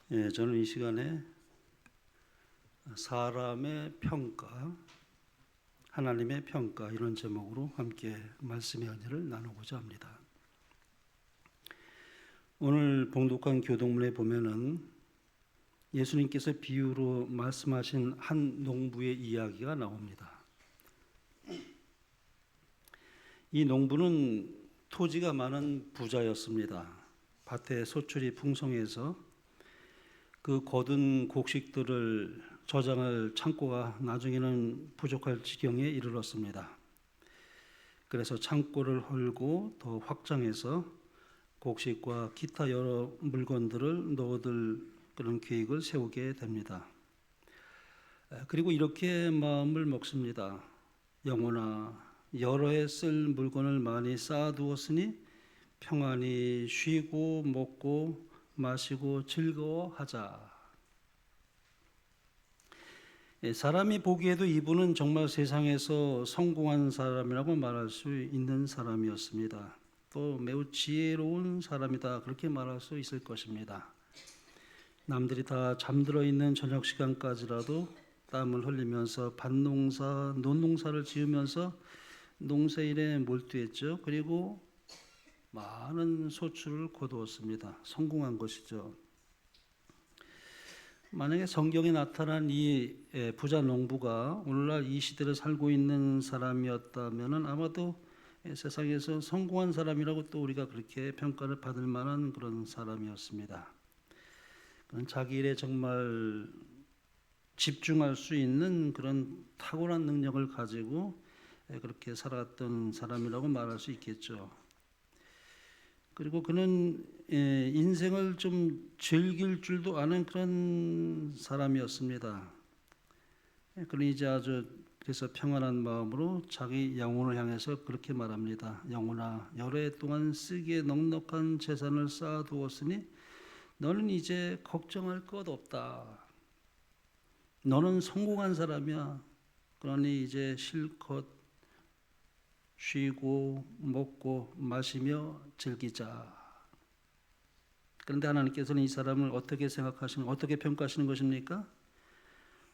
저는 이 시간에 사람의 평가, 하나님의 평가 이런 제목으로 함께 말씀의 은혜를 나누고자 합니다. 오늘 봉독한 교동문에 보면은 예수님께서 비유로 말씀하신 한 농부의 이야기가 나옵니다. 이 농부는 토지가 많은 부자였습니다. 밭에 소출이 풍성해서 그 거둔 곡식들을 저장할 창고가 나중에는 부족할 지경에 이르렀습니다. 그래서 창고를 헐고 더 확장해서 곡식과 기타 여러 물건들을 넣어둘 그런 계획을 세우게 됩니다. 그리고 이렇게 마음을 먹습니다. 영혼아, 여러 해 쓸 물건을 많이 쌓아두었으니 평안히 쉬고 먹고 마시고 즐거워하자. 사람이 보기에도 이분은 정말 세상에서 성공한 사람이라고 말할 수 있는 사람이었습니다. 또 매우 지혜로운 사람이다, 그렇게 말할 수 있을 것입니다. 남들이 다 잠들어 있는 저녁 시간까지라도 땀을 흘리면서 밭농사, 논농사를 지으면서 농사일에 몰두했죠. 그리고 많은 소출을 거두었습니다. 성공한 것이죠. 만약에 성경에 나타난 이 부자 농부가 오늘날 이 시대를 살고 있는 사람이었다면 아마도 세상에서 성공한 사람이라고 또 우리가 그렇게 평가를 받을 만한 그런 사람이었습니다. 그런 자기 일에 정말 집중할 수 있는 그런 탁월한 능력을 가지고 그렇게 살았던 사람이라고 말할 수 있겠죠. 그리고 그는 인생을 좀 즐길 줄도 아는 그런 사람이었습니다. 그는 이제 아주 그래서 평안한 마음으로 자기 영혼을 향해서 그렇게 말합니다. 영혼아, 여러 해 동안 쓰기에 넉넉한 재산을 쌓아두었으니 너는 이제 걱정할 것 없다. 너는 성공한 사람이야. 그러니 이제 실컷 쉬고 먹고 마시며 즐기자. 그런데 하나님께서는 이 사람을 어떻게 생각하시는, 어떻게 평가하시는 것입니까?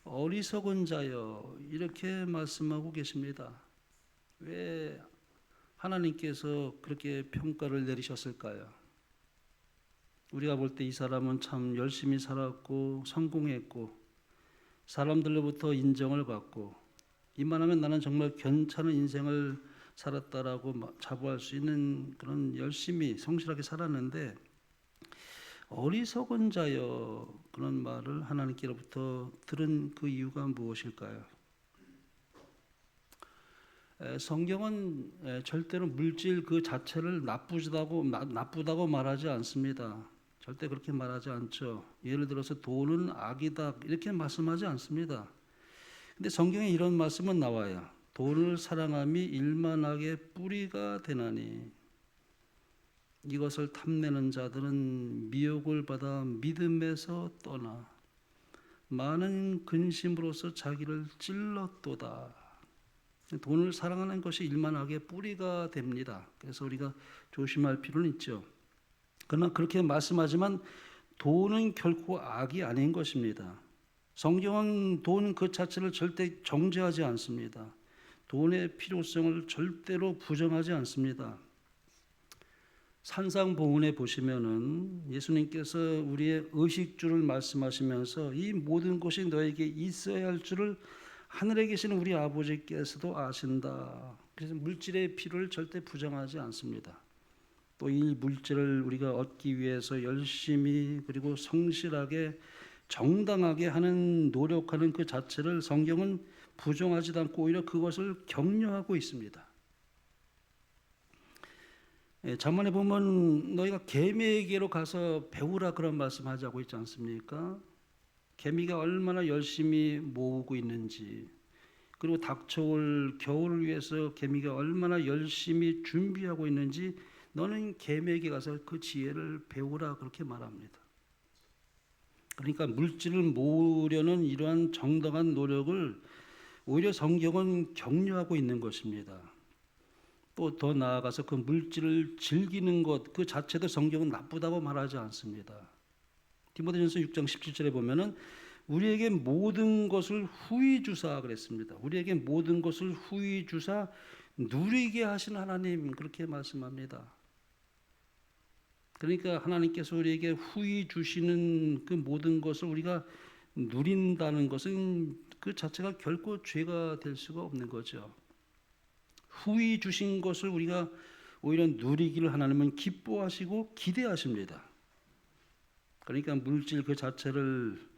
어리석은 자여, 이렇게 말씀하고 계십니다. 왜 하나님께서 그렇게 평가를 내리셨을까요? 우리가 볼 때 이 사람은 참 열심히 살았고 성공했고 사람들로부터 인정을 받고 이만하면 나는 정말 괜찮은 인생을 살았다라고 자부할 수 있는 그런 열심히 성실하게 살았는데 어리석은 자여, 그런 말을 하나님께로부터 들은 그 이유가 무엇일까요? 성경은 절대로 물질 그 자체를 나쁘다고 말하지 않습니다. 절대 그렇게 말하지 않죠. 예를 들어서 돈은 악이다, 이렇게 말씀하지 않습니다. 근데 성경에 이런 말씀은 나와요. 돈을 사랑함이 일만하게 뿌리가 되나니 이것을 탐내는 자들은 미혹을 받아 믿음에서 떠나 많은 근심으로서 자기를 찔렀도다. 돈을 사랑하는 것이 일만하게 뿌리가 됩니다. 그래서 우리가 조심할 필요는 있죠. 그러나 그렇게 말씀하지만 돈은 결코 악이 아닌 것입니다. 성경은 돈 그 자체를 절대 정죄하지 않습니다. 돈의 필요성을 절대로 부정하지 않습니다. 산상보훈에 보시면은 예수님께서 우리의 의식주를 말씀하시면서 이 모든 것이 너에게 있어야 할 줄을 하늘에 계시는 우리 아버지께서도 아신다. 그래서 물질의 필요를 절대 부정하지 않습니다. 또 이 물질을 우리가 얻기 위해서 열심히 그리고 성실하게 정당하게 하는 노력하는 그 자체를 성경은 부정하지도 않고 오히려 그것을 격려하고 있습니다. 잠언에 보면 너희가 개미에게로 가서 배우라, 그런 말씀하자고 있지 않습니까? 개미가 얼마나 열심히 모으고 있는지, 그리고 닥쳐올 겨울을 위해서 개미가 얼마나 열심히 준비하고 있는지 너는 개미에게 가서 그 지혜를 배우라, 그렇게 말합니다. 그러니까 물질을 모으려는 이러한 정당한 노력을 오히려 성경은 격려하고 있는 것입니다. 또 더 나아가서 그 물질을 즐기는 것 그 자체도 성경은 나쁘다고 말하지 않습니다. 디모데전서 6장 17절에 보면은 우리에게 모든 것을 후히 주사 그랬습니다. 우리에게 모든 것을 후히 주사 누리게 하신 하나님, 그렇게 말씀합니다. 그러니까 하나님께서 우리에게 후히 주시는 그 모든 것을 우리가 누린다는 것은 그 자체가 결코 죄가 될 수가 없는 거죠. 후히 주신 것을 우리가 오히려 누리기를 하나님은 기뻐하시고 기대하십니다. 그러니까 물질 그 자체를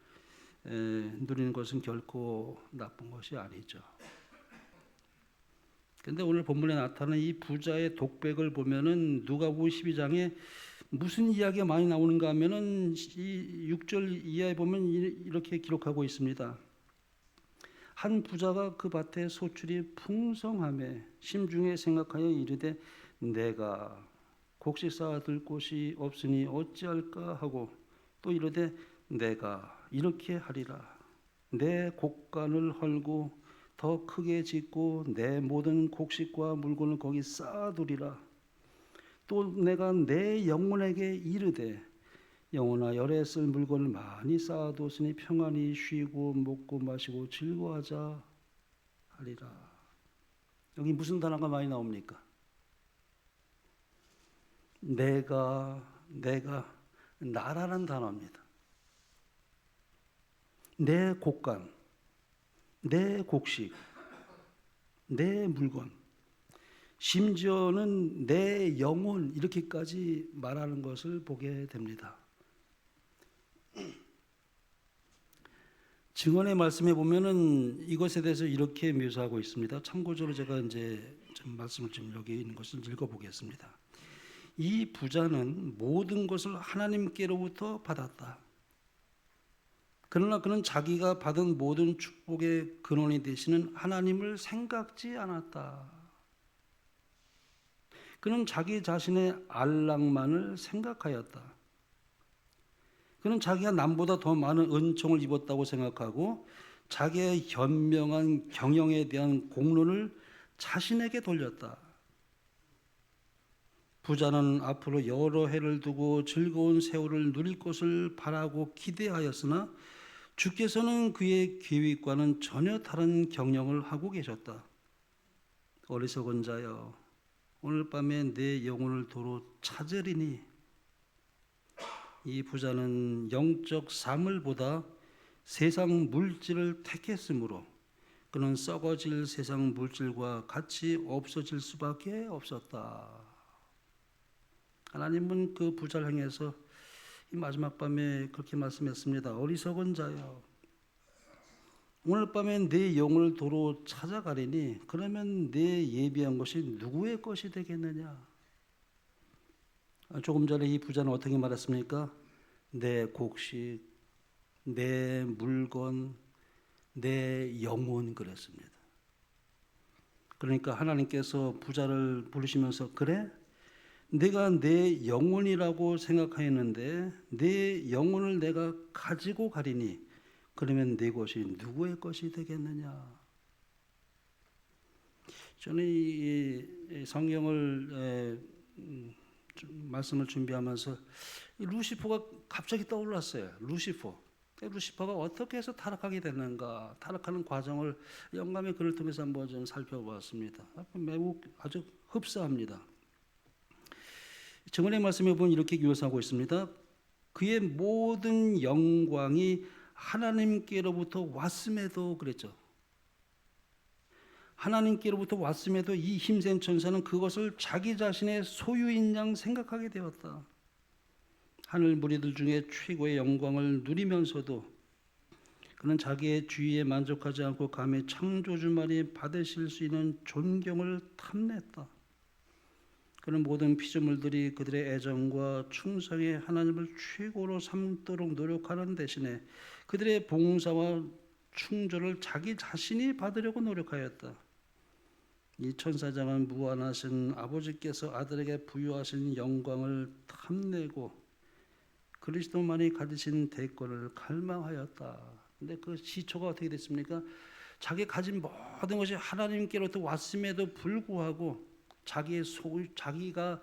누리는 것은 결코 나쁜 것이 아니죠. 그런데 오늘 본문에 나타나는 이 부자의 독백을 보면은 누가복음 12장에 무슨 이야기가 많이 나오는가 하면은 이 6절 이하에 보면 이렇게 기록하고 있습니다. 한 부자가 그 밭에 소출이 풍성하매 심중에 생각하여 이르되 내가 곡식 쌓아둘 곳이 없으니 어찌할까 하고 또 이르되 내가 이렇게 하리라. 내 곡간을 헐고 더 크게 짓고 내 모든 곡식과 물건을 거기 쌓아두리라. 또 내가 내 영혼에게 이르되 영혼아 열에 쓸 물건을 많이 쌓아두었으니 평안히 쉬고 먹고 마시고 즐거워하자 하리라. 여기 무슨 단어가 많이 나옵니까? 내가 나라는 단어입니다. 내 곡간, 내 곡식, 내 물건, 심지어는 내 영혼, 이렇게까지 말하는 것을 보게 됩니다. 증언의 말씀에 보면은 이것에 대해서 이렇게 묘사하고 있습니다. 참고적으로 제가 이제 좀 말씀을 좀 여기 있는 것을 읽어보겠습니다. 이 부자는 모든 것을 하나님께로부터 받았다. 그러나 그는 자기가 받은 모든 축복의 근원이 되시는 하나님을 생각지 않았다. 그는 자기 자신의 안락만을 생각하였다. 그는 자기가 남보다 더 많은 은총을 입었다고 생각하고 자기의 현명한 경영에 대한 공로를 자신에게 돌렸다. 부자는 앞으로 여러 해를 두고 즐거운 세월을 누릴 것을 바라고 기대하였으나 주께서는 그의 계획과는 전혀 다른 경영을 하고 계셨다. 어리석은 자여, 오늘 밤에 내 영혼을 도로 찾으리니. 이 부자는 영적 사물보다 세상 물질을 택했으므로 그는 썩어질 세상 물질과 같이 없어질 수밖에 없었다. 하나님은 그 부자를 향해서 이 마지막 밤에 그렇게 말씀했습니다. 어리석은 자여, 오늘 밤에 내 영혼을 도로 찾아가리니 그러면 내 예비한 것이 누구의 것이 되겠느냐? 조금 전에 이 부자는 어떻게 말했습니까? 내 곡식, 내 물건, 내 영혼 그랬습니다. 그러니까 하나님께서 부자를 부르시면서 그래? 내가 내 영혼이라고 생각하였는데 내 영혼을 내가 가지고 가리니 그러면 내 것이 누구의 것이 되겠느냐? 저는 이 성경을 말씀을 준비하면서 루시퍼가 갑자기 떠올랐어요. 루시퍼가 어떻게 해서 타락하게 됐는가, 타락하는 과정을 영감의 글을 통해서 한번 좀 살펴보았습니다. 매우 아주 흡사합니다. 증언의 말씀에 보면 이렇게 묘사하고 있습니다. 그의 모든 영광이 하나님께로부터 왔음에도 그랬죠. 하나님께로부터 왔음에도 이 힘센 천사는 그것을 자기 자신의 소유인 양 생각하게 되었다. 하늘 무리들 중에 최고의 영광을 누리면서도 그는 자기의 주의에 만족하지 않고 감히 창조주만이 받으실 수 있는 존경을 탐냈다. 그는 모든 피조물들이 그들의 애정과 충성에 하나님을 최고로 삼도록 노력하는 대신에 그들의 봉사와 충조를 자기 자신이 받으려고 노력하였다. 이 천사장은 무한하신 아버지께서 아들에게 부여하신 영광을 탐내고 그리스도만이 가지신 대권을 갈망하였다. 근데 그 시초가 어떻게 됐습니까? 자기 가진 모든 것이 하나님께로부터 왔음에도 불구하고 자기가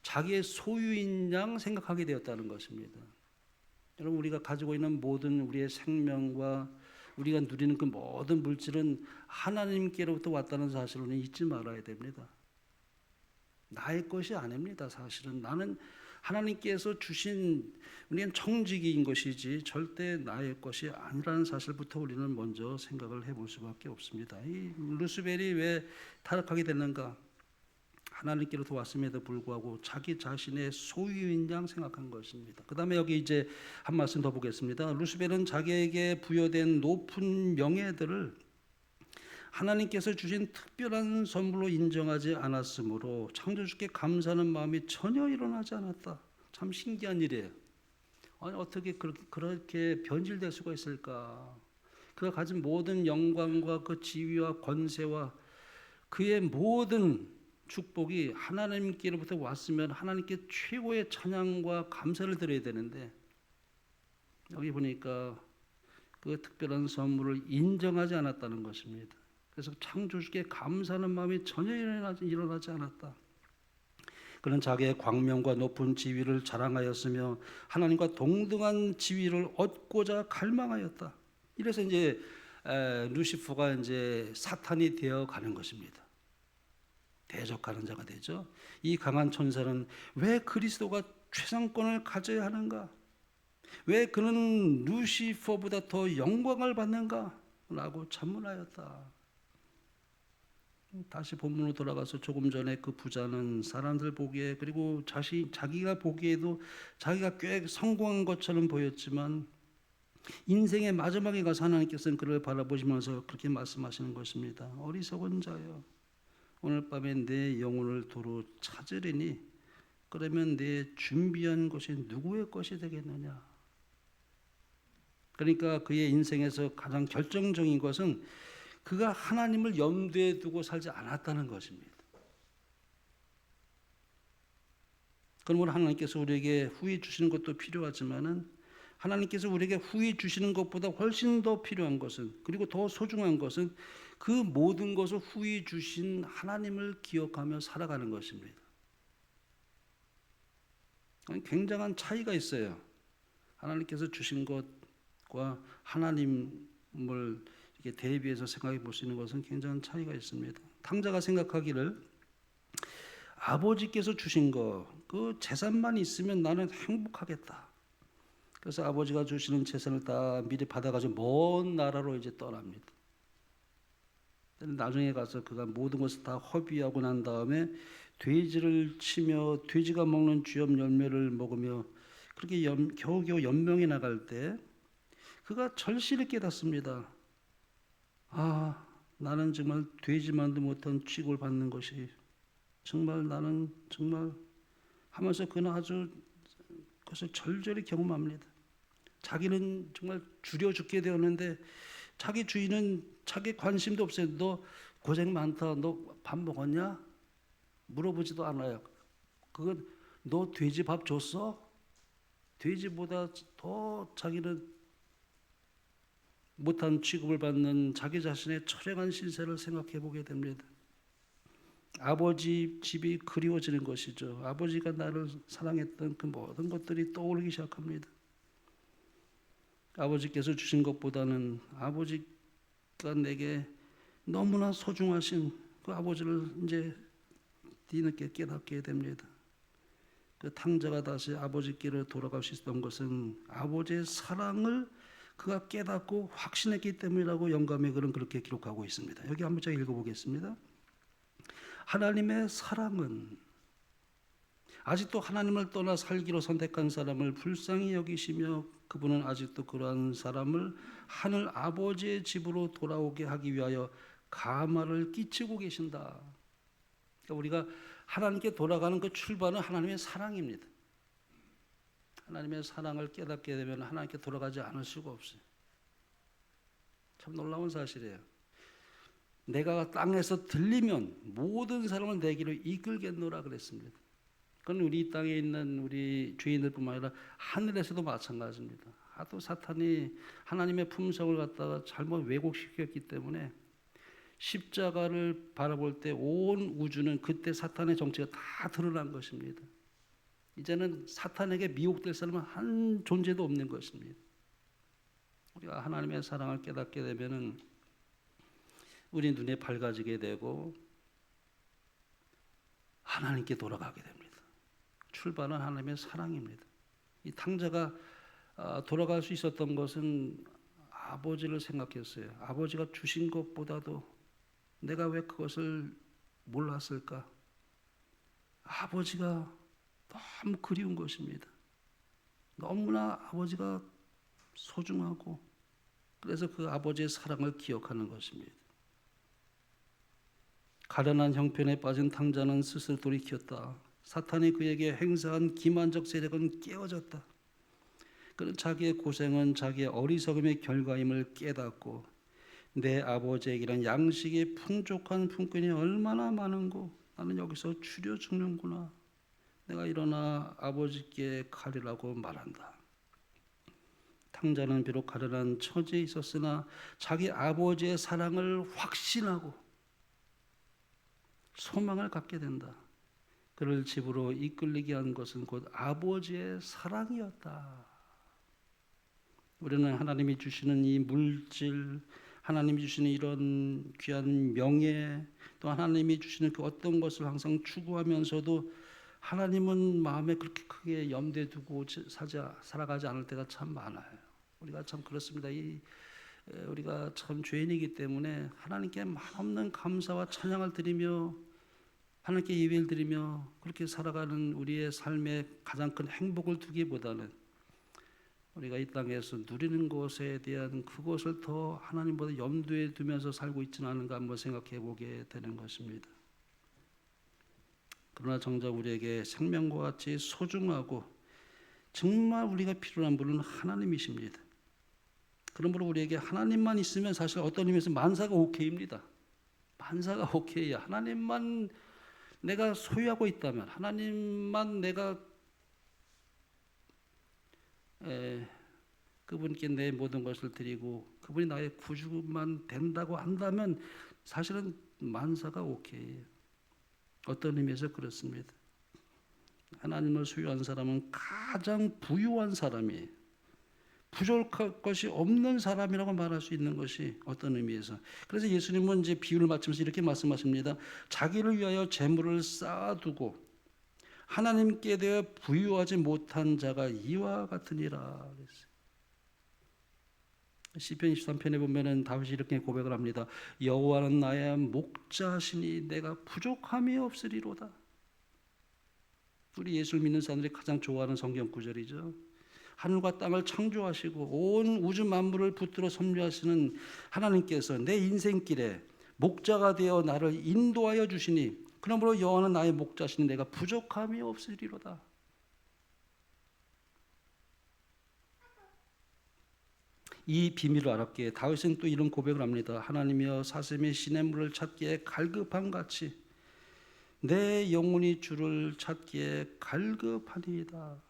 자기의 소유인 양 생각하게 되었다는 것입니다. 여러분, 우리가 가지고 있는 모든 우리의 생명과 우리가 누리는 그 모든 물질은 하나님께로부터 왔다는 사실을 잊지 말아야 됩니다. 나의 것이 아닙니다. 사실은 나는 하나님께서 주신 우리는 청지기인 것이지 절대 나의 것이 아니라는 사실부터 우리는 먼저 생각을 해볼 수밖에 없습니다. 이 루스벨이 왜 타락하게 됐는가? 하나님께로부터 왔음에도 불구하고 자기 자신의 소유인 양 생각한 것입니다. 그 다음에 여기 이제 한 말씀 더 보겠습니다. 루스벨은 자기에게 부여된 높은 명예들을 하나님께서 주신 특별한 선물로 인정하지 않았으므로 창조주께 감사하는 마음이 전혀 일어나지 않았다. 참 신기한 일이에요. 아니, 어떻게 그렇게 변질될 수가 있을까? 그가 가진 모든 영광과 그 지위와 권세와 그의 모든 축복이 하나님께로부터 왔으면 하나님께 최고의 찬양과 감사를 드려야 되는데, 여기 보니까 그 특별한 선물을 인정하지 않았다는 것입니다. 그래서 창조주께 감사하는 마음이 전혀 일어나지 않았다. 그는 자기의 광명과 높은 지위를 자랑하였으며 하나님과 동등한 지위를 얻고자 갈망하였다. 이래서 이제 루시퍼가 이제 사탄이 되어 가는 것입니다. 대적하는 자가 되죠. 이 강한 천사는 왜 그리스도가 최상권을 가져야 하는가? 왜 그는 루시퍼보다 더 영광을 받는가? 라고 찬문하였다. 다시 본문으로 돌아가서 조금 전에 그 부자는 사람들 보기에, 그리고 자기가 보기에도 자기가 꽤 성공한 것처럼 보였지만 인생의 마지막에 가서 하나님께서는 그를 바라보시면서 그렇게 말씀하시는 것입니다. 어리석은 자여, 오늘 밤에 내 영혼을 도로 찾으리니 그러면 내 준비한 것이 누구의 것이 되겠느냐. 그러니까 그의 인생에서 가장 결정적인 것은 그가 하나님을 염두에 두고 살지 않았다는 것입니다. 그러므로 하나님께서 우리에게 후히 주시는 것도 필요하지만은 하나님께서 우리에게 후히 주시는 것보다 훨씬 더 필요한 것은, 그리고 더 소중한 것은 그 모든 것을 후히 주신 하나님을 기억하며 살아가는 것입니다. 굉장한 차이가 있어요. 하나님께서 주신 것과 하나님을 대비해서 생각해 볼 수 있는 것은 굉장한 차이가 있습니다. 탕자가 생각하기를 아버지께서 주신 그 재산만 있으면 나는 행복하겠다. 그래서 아버지가 주시는 재산을 다 미리 받아가지고 먼 나라로 이제 떠납니다. 나중에 가서 그가 모든 것을 다 허비하고 난 다음에 돼지를 치며 돼지가 먹는 쥐염 열매를 먹으며 그렇게 겨우겨우 연명해 나갈 때 그가 절실히 깨닫습니다. 아, 나는 정말 돼지만도 못한 취급을 받는 것이 정말 나는 정말 하면서 그는 아주 그것을 절절히 경험합니다. 자기는 정말 줄여 죽게 되었는데 자기 주인은 자기 관심도 없어요. 너 고생 많다. 너 밥 먹었냐? 물어보지도 않아요. 그건 너 돼지 밥 줬어? 돼지보다 더 자기는 못한 취급을 받는 자기 자신의 처량한 신세를 생각해 보게 됩니다. 아버지 집이 그리워지는 것이죠. 아버지가 나를 사랑했던 그 모든 것들이 떠오르기 시작합니다. 아버지께서 주신 것보다는 아버지가 내게 너무나 소중하신 그 아버지를 이제 뒤늦게 깨닫게 됩니다. 그 탕자가 다시 아버지께로 돌아갈 수 있었던 것은 아버지의 사랑을 그가 깨닫고 확신했기 때문이라고 영감의 글은 그렇게 기록하고 있습니다. 여기 한번 제가 읽어보겠습니다. 하나님의 사랑은 아직도 하나님을 떠나 살기로 선택한 사람을 불쌍히 여기시며 그분은 아직도 그러한 사람을 하늘 아버지의 집으로 돌아오게 하기 위하여 가마를 끼치고 계신다. 그러니까 우리가 하나님께 돌아가는 그 출발은 하나님의 사랑입니다. 하나님의 사랑을 깨닫게 되면 하나님께 돌아가지 않을 수가 없어요. 참 놀라운 사실이에요. 내가 땅에서 들리면 모든 사람을 내 길로 이끌겠노라 그랬습니다. 그건 우리 이 땅에 있는 우리 죄인들뿐만 아니라 하늘에서도 마찬가지입니다. 하도 사탄이 하나님의 품성을 갖다가 잘못 왜곡시켰기 때문에 십자가를 바라볼 때 온 우주는 그때 사탄의 정체가 다 드러난 것입니다. 이제는 사탄에게 미혹될 사람은 한 존재도 없는 것입니다. 우리가 하나님의 사랑을 깨닫게 되면은 우리 눈에 밝아지게 되고 하나님께 돌아가게 됩니다. 출발은 하나님의 사랑입니다. 이 탕자가 돌아갈 수 있었던 것은 아버지를 생각했어요. 아버지가 주신 것보다도 내가 왜 그것을 몰랐을까? 아버지가 너무 그리운 것입니다. 너무나 아버지가 소중하고 그래서 그 아버지의 사랑을 기억하는 것입니다. 가련한 형편에 빠진 탕자는 스스로 돌이켰다. 사탄이 그에게 행사한 기만적 세력은 깨어졌다. 그는 자기의 고생은 자기의 어리석음의 결과임을 깨닫고 내 아버지에게는 양식이 풍족한 품꾼이 얼마나 많은고 나는 여기서 추려 죽는구나. 내가 일어나 아버지께 가리라고 말한다. 탕자는 비록 가련한 처지에 있었으나 자기 아버지의 사랑을 확신하고 소망을 갖게 된다. 그를 집으로 이끌리게 한 것은 곧 아버지의 사랑이었다. 우리는 하나님이 주시는 이 물질, 하나님이 주시는 이런 귀한 명예, 또 하나님이 주시는 그 어떤 것을 항상 추구하면서도 하나님은 마음에 그렇게 크게 염두에 두고 살아가지 않을 때가 참 많아요. 우리가 참 그렇습니다. 우리가 참 죄인이기 때문에 하나님께 마음없는 감사와 찬양을 드리며 하나님께 예배를 드리며 그렇게 살아가는 우리의 삶에 가장 큰 행복을 두기보다는 우리가 이 땅에서 누리는 것에 대한 그것을 더 하나님보다 염두에 두면서 살고 있지는 않은가 한번 생각해 보게 되는 것입니다. 그러나 정작 우리에게 생명과 같이 소중하고 정말 우리가 필요한 분은 하나님이십니다. 그러므로 우리에게 하나님만 있으면 사실 어떤 의미에서 만사가 오케이입니다. 만사가 오케이야. 하나님만 내가 소유하고 있다면, 하나님만 내가 그분께 내 모든 것을 드리고 그분이 나의 구주만 된다고 한다면 사실은 만사가 오케이예요. 어떤 의미에서 그렇습니다. 하나님을 소유한 사람은 가장 부유한 사람이에요. 부족할 것이 없는 사람이라고 말할 수 있는 것이 어떤 의미에서. 그래서 예수님은 이제 비유를 마치면서 이렇게 말씀하십니다. 자기를 위하여 재물을 쌓아두고 하나님께 대해 부유하지 못한 자가 이와 같으니라. 시편 23편에 보면은 다윗이 이렇게 고백을 합니다. 여호와는 나의 목자시니 내가 부족함이 없으리로다. 우리 예수를 믿는 사람들이 가장 좋아하는 성경 구절이죠. 하늘과 땅을 창조하시고 온 우주 만물을 붙들어 섭리하시는 하나님께서 내 인생길에 목자가 되어 나를 인도하여 주시니 그러므로 여호와는 나의 목자시니 내가 부족함이 없으리로다. 이 비밀을 알았기에 다윗은 또 이런 고백을 합니다. 하나님이여 사슴이 시냇물을 찾기에 갈급함 같이 내 영혼이 주를 찾기에 갈급하니이다.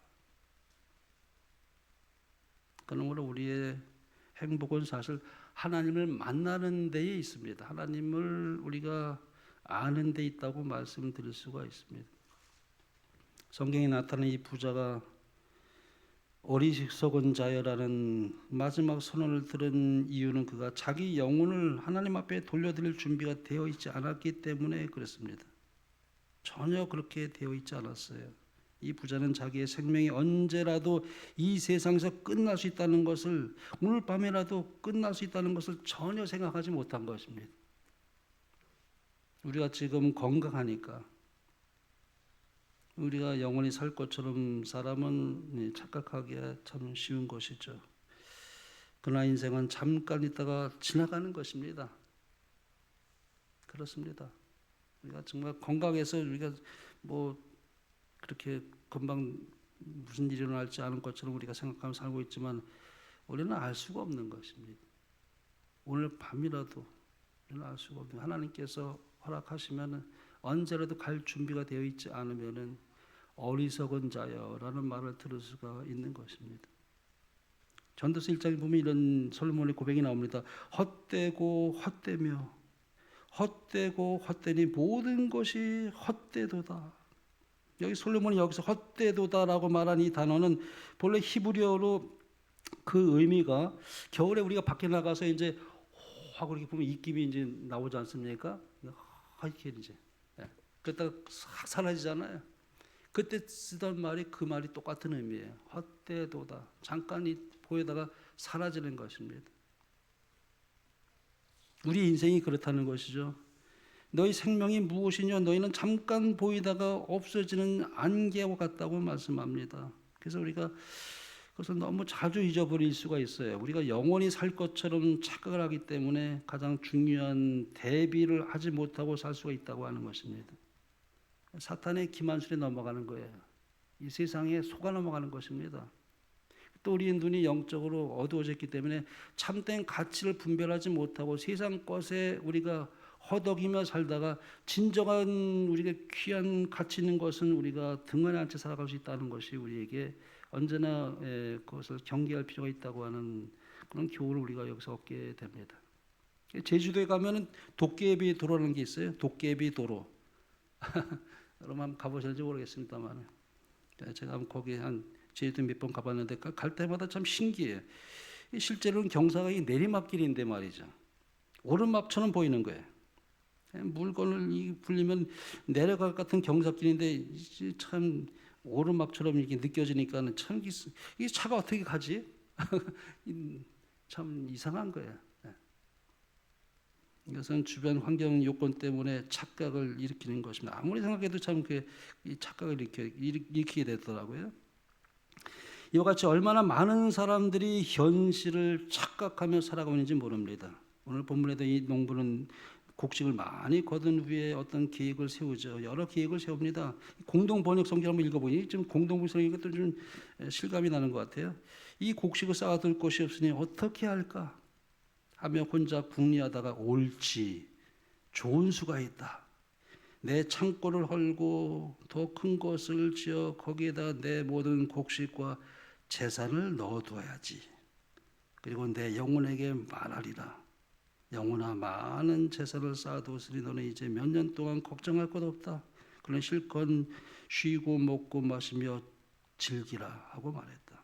그러므로 우리의 행복은 사실 하나님을 만나는 데에 있습니다. 하나님을 우리가 아는 데 있다고 말씀드릴 수가 있습니다. 성경에 나타난 이 부자가 어리석은 자여라는 마지막 선언을 들은 이유는 그가 자기 영혼을 하나님 앞에 돌려드릴 준비가 되어 있지 않았기 때문에 그렇습니다. 전혀 그렇게 되어 있지 않았어요. 이 부자는 자기의 생명이 언제라도 이 세상에서 끝날 수 있다는 것을, 오늘 밤에라도 끝날 수 있다는 것을 전혀 생각하지 못한 것입니다. 우리가 지금 건강하니까 우리가 영원히 살 것처럼 사람은 착각하기가 참 쉬운 것이죠. 그러나 인생은 잠깐 있다가 지나가는 것입니다. 그렇습니다. 우리가 정말 건강해서 우리가 뭐 그렇게 금방 무슨 일이 일어날지 않은 것처럼 우리가 생각하며 살고 있지만 우리는 알 수가 없는 것입니다. 오늘 밤이라도 우리는 알 수가 없는, 하나님께서 허락하시면 언제라도 갈 준비가 되어 있지 않으면 어리석은 자여라는 말을 들을 수가 있는 것입니다. 전도서 1장에 보면 이런 솔로몬의 고백이 나옵니다. 헛되고 헛되며 헛되고 헛되니 모든 것이 헛되도다. 여기 솔로몬이 여기서 헛되도다라고 말한 이 단어는 본래 히브리어로 그 의미가 겨울에 우리가 밖에 나가서 이제 하고 이렇게 보면 입김이 이제 나오지 않습니까? 이렇게 이제 그러다가 싹 사라지잖아요. 그때 쓰던 말이 그 말이 똑같은 의미예요. 헛되도다. 잠깐 보이다가 사라지는 것입니다. 우리 인생이 그렇다는 것이죠. 너희 생명이 무엇이냐? 너희는 잠깐 보이다가 없어지는 안개와 같다고 말씀합니다. 그래서 우리가 그것을 너무 자주 잊어버릴 수가 있어요. 우리가 영원히 살 것처럼 착각을 하기 때문에 가장 중요한 대비를 하지 못하고 살 수가 있다고 하는 것입니다. 사탄의 기만술에 넘어가는 거예요. 이 세상에 속아 넘어가는 것입니다. 또 우리의 눈이 영적으로 어두워졌기 때문에 참된 가치를 분별하지 못하고 세상 것에 우리가 허덕이며 살다가 진정한 우리가 귀한 가치 있는 것은 우리가 등한히 안채 살아갈 수 있다는 것이 우리에게 언제나 그것을 경계할 필요가 있다고 하는 그런 교훈을 우리가 여기서 얻게 됩니다. 제주도에 가면은 도깨비 도로라는 게 있어요. 도깨비 도로. 여러분 한번 가보실지 모르겠습니다만 제가 거기 한 제주도 몇 번 가봤는데 갈 때마다 참 신기해요. 실제로는 경사가 이 내리막길인데 말이죠. 오르막처럼 보이는 거예요. 물건을 불리면 내려갈 것 같은 경사길인데 참 오르막처럼 이렇게 느껴지니까는 참 이 차가 어떻게 가지? 참 이상한 거예요. 이것은 주변 환경 요건 때문에 착각을 일으키는 것입니다. 아무리 생각해도 참 이 착각을 일으키게 되더라고요. 이와 같이 얼마나 많은 사람들이 현실을 착각하며 살아가고 있는지 모릅니다. 오늘 본문에도 이 농부는 곡식을 많이 거둔 후에 어떤 계획을 세우죠. 여러 계획을 세웁니다. 공동 번역 성경 한번 읽어보니 좀 공동 번역이 것도 좀 실감이 나는 것 같아요. 이 곡식을 쌓아둘 곳이 없으니 어떻게 할까 하며 혼자 궁리하다가 옳지 좋은 수가 있다. 내 창고를 헐고 더 큰 것을 지어 거기에다 내 모든 곡식과 재산을 넣어두어야지. 그리고 내 영혼에게 말하리라. 영혼아 많은 재산을 쌓아두었으니 너는 이제 몇 년 동안 걱정할 것 없다. 그는 실컷 쉬고 먹고 마시며 즐기라 하고 말했다.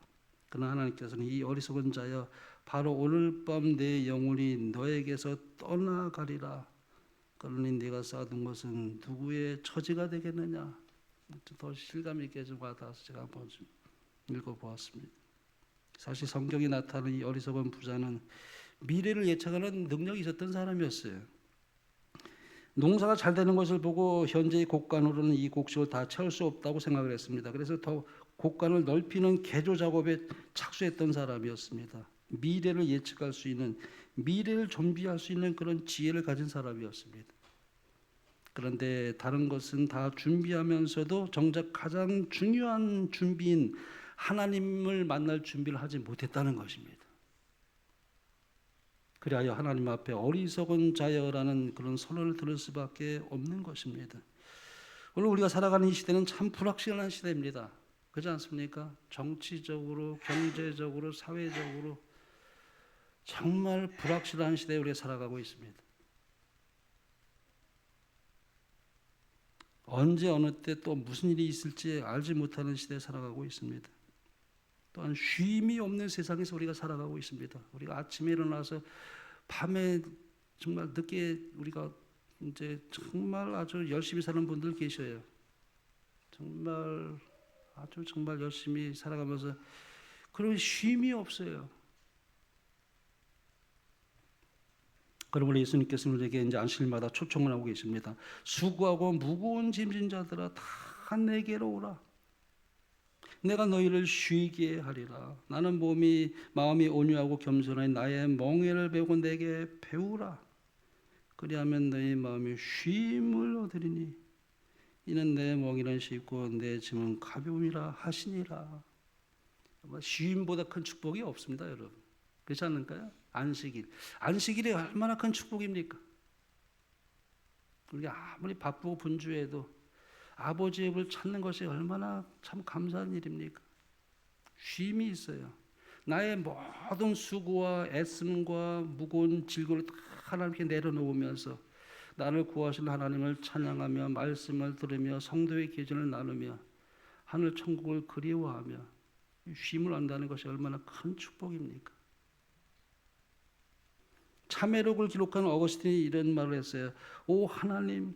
그러나 하나님께서는 이 어리석은 자여 바로 오늘 밤 내 영혼이 너에게서 떠나가리라. 그러니 네가 쌓아둔 것은 누구의 처지가 되겠느냐. 더 실감 있게 좀 와닿아서 제가 한번 좀 읽어보았습니다. 사실 성경에 나타나는 이 어리석은 부자는 미래를 예측하는 능력이 있었던 사람이었어요. 농사가 잘 되는 것을 보고 현재의 곡간으로는 이 곡식을 다 채울 수 없다고 생각을 했습니다. 그래서 더 곡간을 넓히는 개조 작업에 착수했던 사람이었습니다. 미래를 예측할 수 있는, 미래를 준비할 수 있는 그런 지혜를 가진 사람이었습니다. 그런데 다른 것은 다 준비하면서도 정작 가장 중요한 준비인 하나님을 만날 준비를 하지 못했다는 것입니다. 그리하여 하나님 앞에 어리석은 자여라는 그런 선언을 들을 수밖에 없는 것입니다. 오늘 우리가 살아가는 이 시대는 참 불확실한 시대입니다. 그렇지 않습니까? 정치적으로, 경제적으로, 사회적으로 정말 불확실한 시대에 우리가 살아가고 있습니다. 언제 어느 때 또 무슨 일이 있을지 알지 못하는 시대에 살아가고 있습니다. 또한 쉼이 없는 세상에서 우리가 살아가고 있습니다. 우리가 아침에 일어나서 밤에 정말 늦게 우리가 이제 정말 아주 열심히 사는 분들 계셔요. 정말 아주 정말 열심히 살아가면서 그런 쉼이 없어요. 그러므로 예수님께서 우리에게 이제 안식일마다 초청을 하고 계십니다. 수고하고 무거운 짐진 자들아 다 내게로 오라. 내가 너희를 쉬게 하리라. 나는 마음이 온유하고 겸손한 나의 멍에를 배우고 내게 배우라. 그리하면 너희 마음이 쉼을 얻으리니 이는 내 멍에는 쉽고 내 짐은 가벼움이라 하시니라. 쉼보다 큰 축복이 없습니다, 여러분. 그렇지 않을까요? 안식일이 얼마나 큰 축복입니까? 우리가 아무리 바쁘고 분주해도 아버지의 입을 찾는 것이 얼마나 참 감사한 일입니까? 쉼이 있어요. 나의 모든 수고와 애씀과 무거운 질고를 다 하나님께 내려놓으면서 나를 구하신 하나님을 찬양하며 말씀을 들으며 성도의 계전을 나누며 하늘 천국을 그리워하며 쉼을 얻는다는 것이 얼마나 큰 축복입니까? 참회록을 기록한 어거스틴이 이런 말을 했어요. 오 하나님,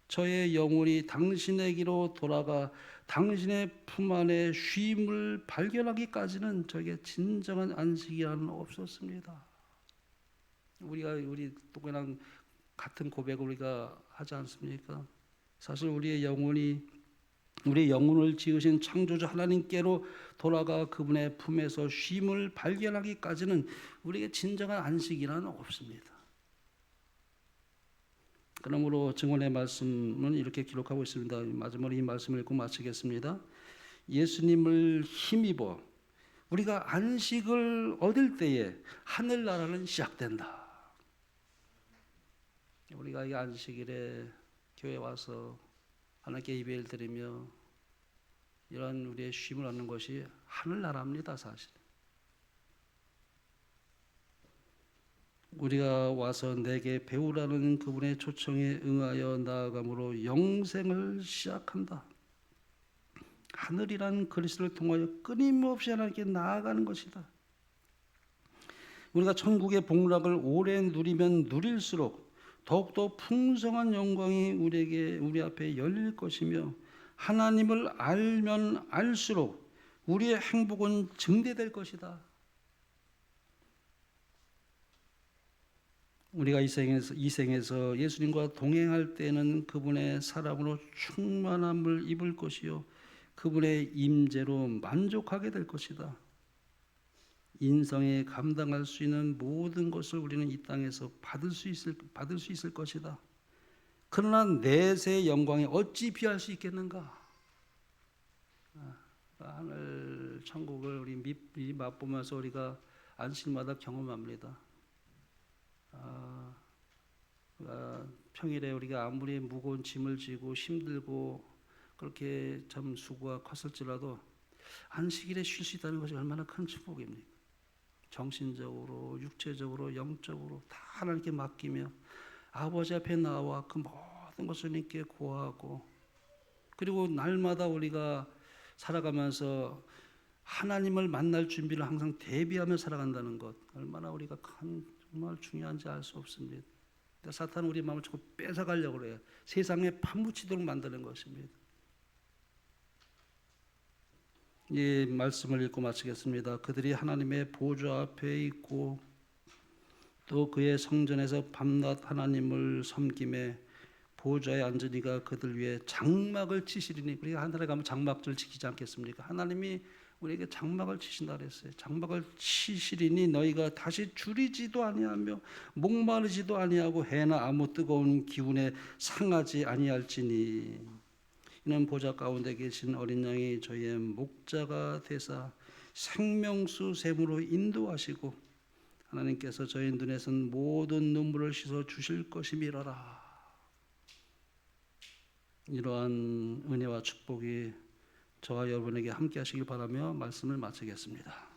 저의 영혼이 당신에게로 돌아가 당신의 품 안에 쉼을 발견하기까지는 저에게 진정한 안식이라는 없었습니다. 우리 똑같은 같은 고백을 우리가 하지 않습니까? 사실 우리의 영혼을 지으신 창조주 하나님께로 돌아가 그분의 품에서 쉼을 발견하기까지는 우리에게 진정한 안식이란 없습니다. 그러므로 증언의 말씀은 이렇게 기록하고 있습니다. 마지막으로 이 말씀을 읽고 마치겠습니다. 예수님을 힘입어 우리가 안식을 얻을 때에 하늘나라는 시작된다. 우리가 이 안식일에 교회 와서 하나님께 예배를 드리며 이런 우리의 쉼을 얻는 것이 하늘나라입니다. 사실 우리가 와서 내게 배우라는 그분의 초청에 응하여 나아감으로 영생을 시작한다. 하늘이란 그리스도를 통하여 끊임없이 하나님께 나아가는 것이다. 우리가 천국의 복락을 오래 누리면 누릴수록 더욱더 풍성한 영광이 우리 앞에 열릴 것이며 하나님을 알면 알수록 우리의 행복은 증대될 것이다. 우리가 이 생에서 예수님과 동행할 때는 그분의 사랑으로 충만함을 입을 것이요 그분의 임재로 만족하게 될 것이다. 인성에 감당할 수 있는 모든 것을 우리는 이 땅에서 받을 수 있을 것이다. 그러나 내세의 영광에 어찌 비할 수 있겠는가? 하늘 천국을 우리 맛보면서 우리가 안식마다 경험합니다. 평일에 우리가 아무리 무거운 짐을 지고 힘들고 그렇게 참 수고가 컸을지라도 안식일에 쉴 수 있다는 것이 얼마나 큰 축복입니까? 정신적으로, 육체적으로, 영적으로 다 하나님께 맡기며 아버지 앞에 나와 그 모든 것을 하나님께 고하고 그리고 날마다 우리가 살아가면서 하나님을 만날 준비를 항상 대비하며 살아간다는 것 얼마나 우리가 정말 중요한지 알 수 없습니다. 사탄은 우리 마음을 자꾸 뺏어가려고 해요. 세상에 파묻히도록 만드는 것입니다. 이 말씀을 읽고 마치겠습니다. 그들이 하나님의 보좌 앞에 있고 또 그의 성전에서 밤낮 하나님을 섬김에 보좌에 앉으니가 그들 위에 장막을 치시리니 우리가 하늘에 가면 장막을 지키지 않겠습니까? 하나님이 우리에게 장막을 치신다 그랬어요. 장막을 치시리니 너희가 다시 줄이지도 아니하며 목마르지도 아니하고 해나 아무 뜨거운 기운에 상하지 아니할지니 이는 보좌 가운데 계신 어린 양이 저희의 목자가 되사 생명수 샘으로 인도하시고 하나님께서 저희 눈에선 모든 눈물을 씻어 주실 것임이로라. 이러한 은혜와 축복이 저와 여러분에게 함께 하시길 바라며 말씀을 마치겠습니다.